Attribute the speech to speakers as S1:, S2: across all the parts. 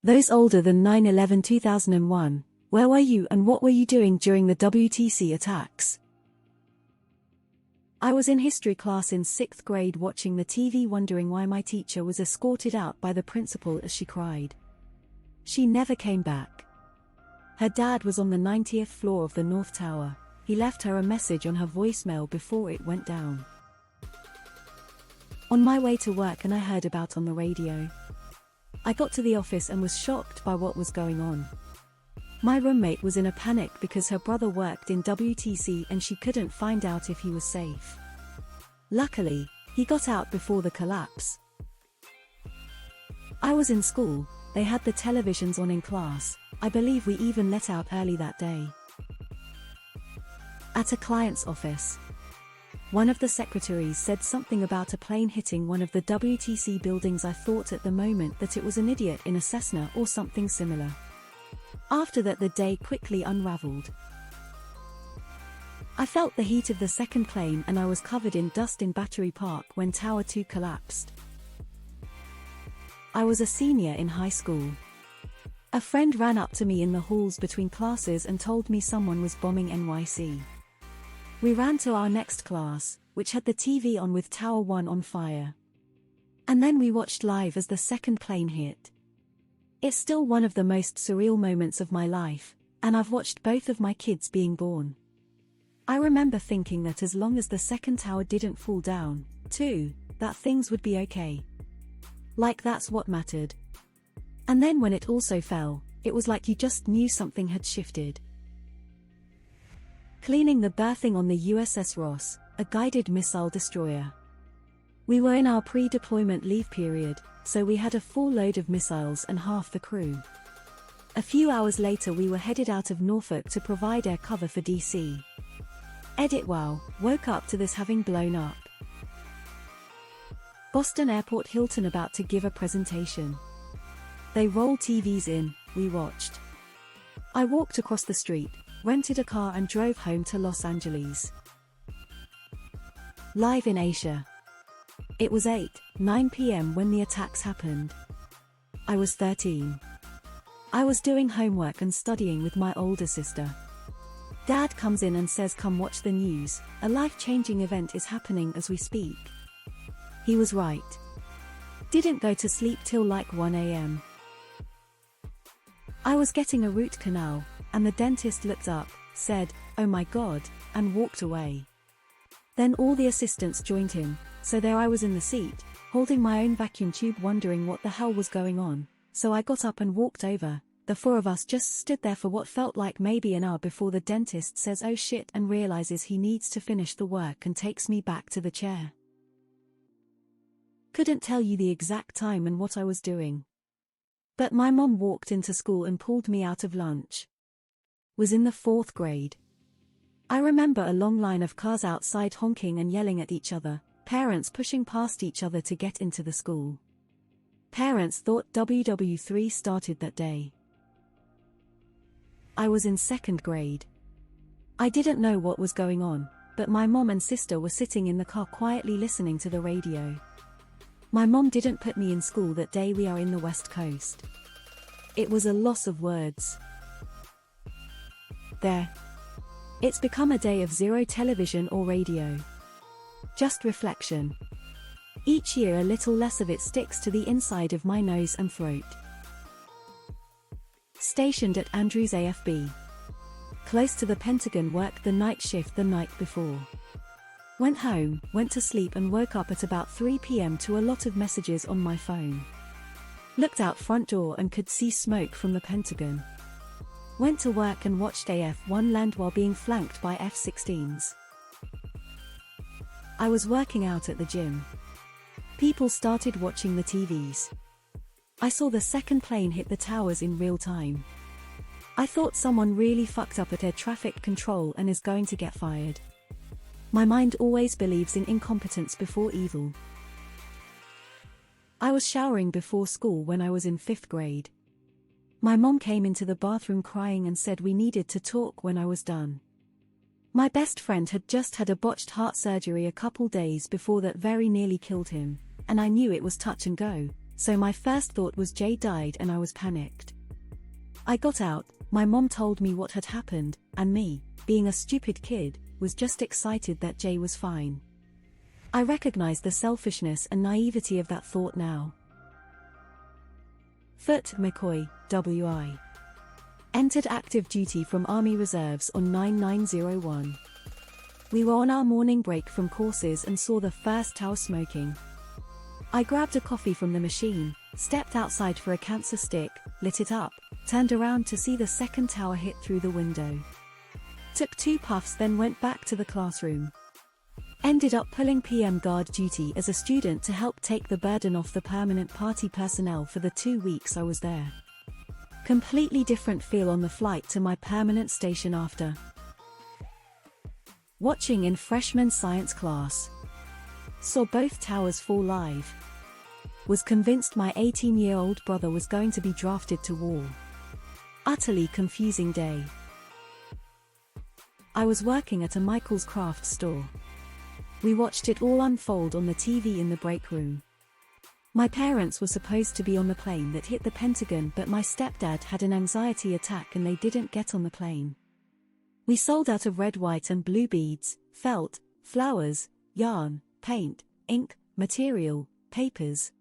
S1: Those older than 9/11/2001, where were you and what were you doing during the WTC attacks? I was in history class in 6th grade watching the TV wondering why my teacher was escorted out by the principal as she cried. She never came back. Her dad was on the 90th floor of the North Tower. He left her a message on her voicemail before it went down. On my way to work and I heard about on the radio. I got to the office and was shocked by what was going on. My roommate was in a panic because her brother worked in WTC and she couldn't find out if he was safe. Luckily, he got out before the collapse. I was in school, they had the televisions on in class. I believe we even let out early that day. At a client's office, one of the secretaries said something about a plane hitting one of the WTC buildings. I thought at the moment that it was an idiot in a Cessna or something similar. After that, the day quickly unraveled. I felt the heat of the second plane and I was covered in dust in Battery Park when Tower 2 collapsed. I was a senior in high school. A friend ran up to me in the halls between classes and told me someone was bombing NYC. We ran to our next class, which had the TV on with Tower 1 on fire. And then we watched live as the second plane hit. It's still one of the most surreal moments of my life, and I've watched both of my kids being born. I remember thinking that as long as the second tower didn't fall down, too, that things would be okay. Like that's what mattered. And then when it also fell, it was like you just knew something had shifted. Cleaning the berthing on the USS Ross, a guided missile destroyer. We were in our pre-deployment leave period, so we had a full load of missiles and half the crew. A few hours later we were headed out of Norfolk to provide air cover for DC. Edit wow, woke up to this having blown up. Boston Airport Hilton about to give a presentation. They rolled TVs in, we watched. I walked across the street, rented a car and drove home to Los Angeles. Live in Asia. It was 8:09 p.m. when the attacks happened. I was 13. I was doing homework and studying with my older sister. Dad comes in and says, "Come watch the news, a life-changing event is happening as we speak." He was right. Didn't go to sleep till like 1 a.m. I was getting a root canal, and the dentist looked up, said, "Oh my God," and walked away. Then all the assistants joined him, so there I was in the seat, holding my own vacuum tube wondering what the hell was going on. So I got up and walked over. The four of us just stood there for what felt like maybe an hour before the dentist says oh shit and realizes he needs to finish the work and takes me back to the chair. Couldn't tell you the exact time and what I was doing. But my mom walked into school and pulled me out of lunch. Was in the 4th grade. I remember a long line of cars outside honking and yelling at each other, parents pushing past each other to get into the school. Parents thought WW3 started that day. I was in 2nd grade. I didn't know what was going on, but my mom and sister were sitting in the car quietly listening to the radio. My mom didn't put me in school that day. We are in the West Coast. It was a loss of words. There. It's become a day of zero television or radio. Just reflection. Each year a little less of it sticks to the inside of my nose and throat. Stationed at Andrews AFB. Close to the Pentagon, worked the night shift the night before. Went home, went to sleep and woke up at about 3 p.m. to a lot of messages on my phone. Looked out front door and could see smoke from the Pentagon. Went to work and watched AF-1 land while being flanked by F-16s. I was working out at the gym. People started watching the TVs. I saw the second plane hit the towers in real time. I thought someone really fucked up at air traffic control and is going to get fired. My mind always believes in incompetence before evil. I was showering before school when I was in 5th grade. My mom came into the bathroom crying and said we needed to talk when I was done. My best friend had just had a botched heart surgery a couple days before that very nearly killed him, and I knew it was touch and go, so my first thought was Jay died and I was panicked. I got out, my mom told me what had happened, and me, being a stupid kid, was just excited that Jay was fine. I recognize the selfishness and naivety of that thought now. Foot McCoy, WI. Entered active duty from Army Reserves on 9901. We were on our morning break from courses and saw the first tower smoking. I grabbed a coffee from the machine, stepped outside for a cancer stick, lit it up, turned around to see the second tower hit through the window. Took 2 puffs, then went back to the classroom. Ended up pulling PM guard duty as a student to help take the burden off the permanent party personnel for the 2 weeks I was there. Completely different feel on the flight to my permanent station after. Watching in freshman science class. Saw both towers fall live. Was convinced my 18-year-old brother was going to be drafted to war. Utterly confusing day. I was working at a Michael's craft store. We watched it all unfold on the TV in the break room. My parents were supposed to be on the plane that hit the Pentagon, but my stepdad had an anxiety attack and they didn't get on the plane. We sold out of red, white and blue beads, felt, flowers, yarn, paint, ink, material, papers.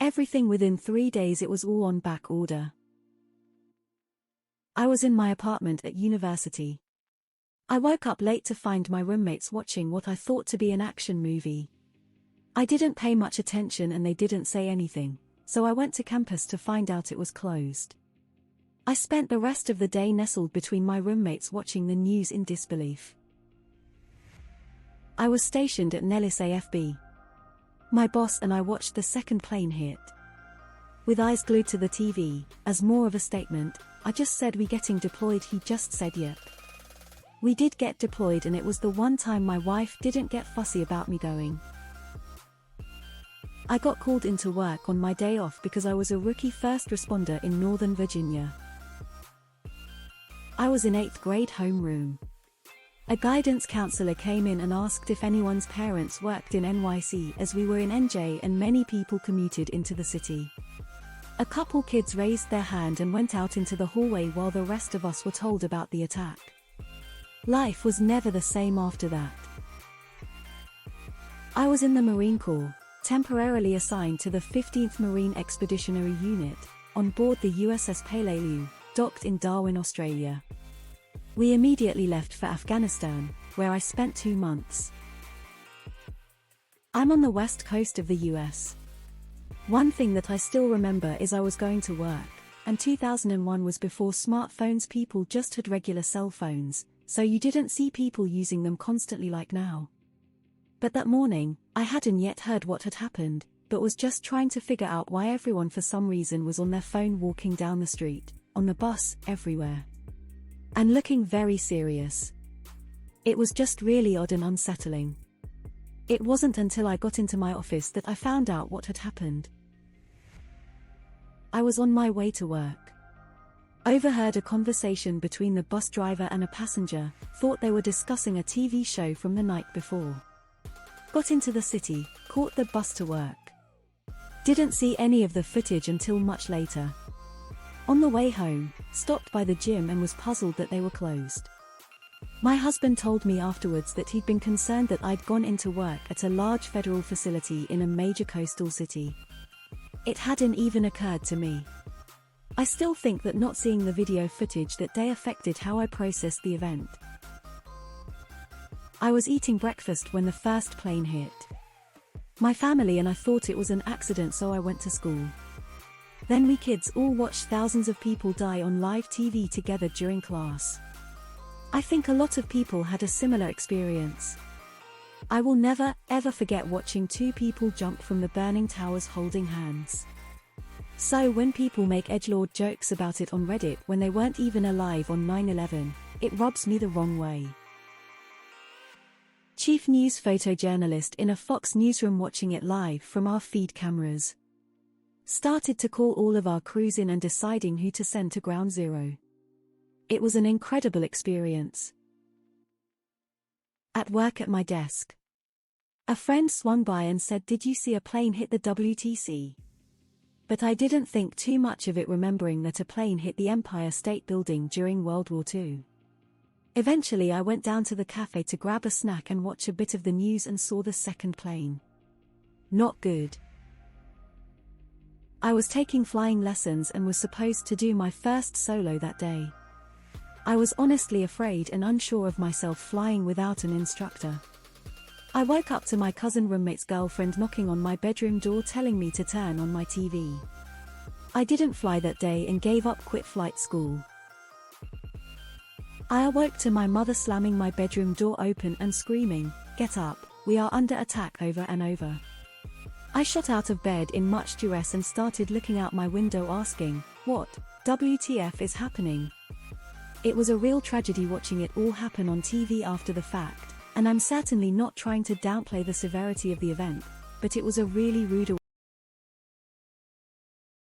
S1: Everything within 3 days. It was all on back order. I was in my apartment at university. I woke up late to find my roommates watching what I thought to be an action movie. I didn't pay much attention and they didn't say anything, so I went to campus to find out it was closed. I spent the rest of the day nestled between my roommates watching the news in disbelief. I was stationed at Nellis AFB. My boss and I watched the second plane hit. With eyes glued to the TV, as more of a statement, I just said, "We getting deployed?" He just said, "Yep." We did get deployed and it was the one time my wife didn't get fussy about me going. I got called into work on my day off because I was a rookie first responder in Northern Virginia. I was in 8th grade homeroom. A guidance counselor came in and asked if anyone's parents worked in NYC, as we were in NJ and many people commuted into the city. A couple kids raised their hand and went out into the hallway while the rest of us were told about the attack. Life was never the same after that. I was in the Marine Corps, temporarily assigned to the 15th Marine Expeditionary Unit, on board the USS Peleliu, docked in Darwin, Australia. We immediately left for Afghanistan, where I spent 2 months. I'm on the west coast of the US. One thing that I still remember is I was going to work, and 2001 was before smartphones. People just had regular cell phones, so you didn't see people using them constantly like now. But that morning, I hadn't yet heard what had happened, but was just trying to figure out why everyone for some reason was on their phone walking down the street, on the bus, everywhere. And looking very serious. It was just really odd and unsettling. It wasn't until I got into my office that I found out what had happened. I was on my way to work. Overheard a conversation between the bus driver and a passenger, thought they were discussing a TV show from the night before. Got into the city, caught the bus to work. Didn't see any of the footage until much later. On the way home, stopped by the gym and was puzzled that they were closed. My husband told me afterwards that he'd been concerned that I'd gone into work at a large federal facility in a major coastal city. It hadn't even occurred to me. I still think that not seeing the video footage that day affected how I processed the event. I was eating breakfast when the first plane hit. My family and I thought it was an accident, so I went to school. Then we kids all watched thousands of people die on live TV together during class. I think a lot of people had a similar experience. I will never, ever forget watching 2 people jump from the burning towers holding hands. So when people make edgelord jokes about it on Reddit when they weren't even alive on 9/11, it rubs me the wrong way. Chief news photojournalist in a Fox newsroom watching it live from our feed cameras. Started to call all of our crews in and deciding who to send to ground zero. It was an incredible experience. At work at my desk. A friend swung by and said, "Did you see a plane hit the WTC?" But I didn't think too much of it, remembering that a plane hit the Empire State Building during World War II. Eventually I went down to the cafe to grab a snack and watch a bit of the news and saw the second plane. Not good. I was taking flying lessons and was supposed to do my first solo that day. I was honestly afraid and unsure of myself flying without an instructor. I woke up to my cousin roommate's girlfriend knocking on my bedroom door telling me to turn on my TV. I didn't fly that day and gave up, quit flight school. I awoke to my mother slamming my bedroom door open and screaming, "Get up, we are under attack," over and over. I shot out of bed in much duress and started looking out my window asking, "What, WTF is happening?" It was a real tragedy watching it all happen on TV after the fact, and I'm certainly not trying to downplay the severity of the event, but it was a really rude